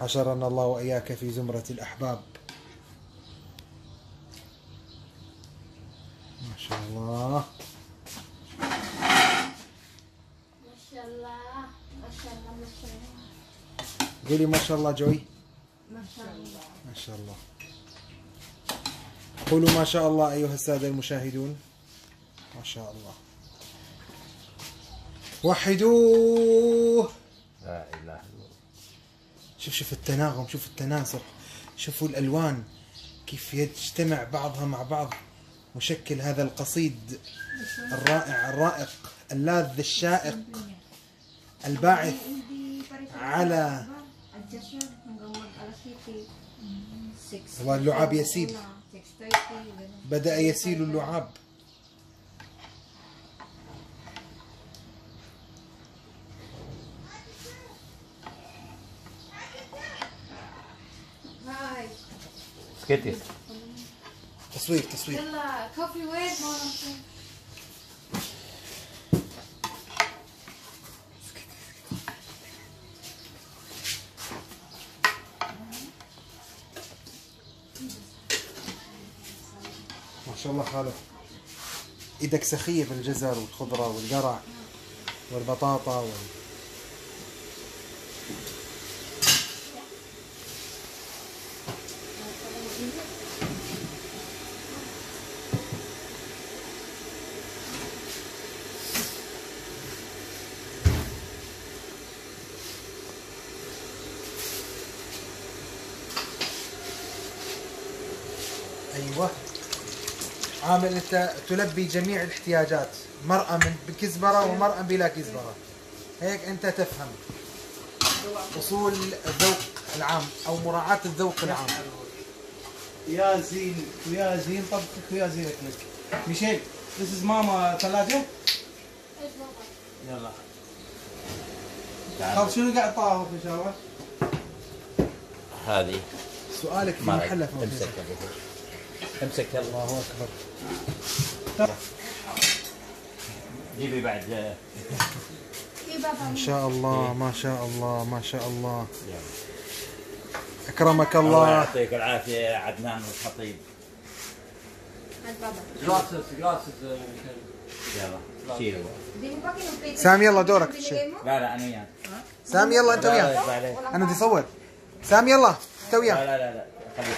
حشرنا الله وإياك في زمرة الأحباب. ما شاء الله ما شاء الله ما شاء الله ما شاء الله. قولي ما شاء الله جوي. ما شاء الله ما شاء الله. قولوا ما شاء الله أيها السادة المشاهدون. ما شاء الله. وحدوه. لا إله إلا الله. شوف التناغم، شوف التناسق، شوفوا الألوان كيف يجتمع بعضها مع بعض وشكل هذا القصيد الرائع الرائق اللاذ الشائق الباعث على واللعاب يسيل. بدأ يسيل اللعاب. سكتي. تصوير تصوير. يلا كوفي وين ماما؟ ما شاء الله خالد، ايدك سخية بالجزر والخضرة والقرع والبطاطا ايوه. عامل انت تلبي جميع الاحتياجات، مرأة بكزبرة ومرأة بلا كزبرة، هيك انت تفهم اصول الذوق العام او مراعاة الذوق العام. يا زين ويا زين طبخك ويا زين اكلك. ميشيل this is ماما ثلاجة. ايش بابا؟ يلا. طب شنو قاعد طاوف ان شاء الله؟ هذه سؤالك في محله. امسك امسك. الله اكبر. جيبي بعد. اي بابا. ما شاء الله ما شاء الله ما شاء الله. اكرمك الله. الله يعطيك العافيه يا عدنان والخطيب. هات بابا. جلاسز يلا شيلوا. سامي يلا دورك. لا لا انا وياك. سامي يلا انت وياه. انا بدي اصور. سامي يلا انت وياه. لا خليه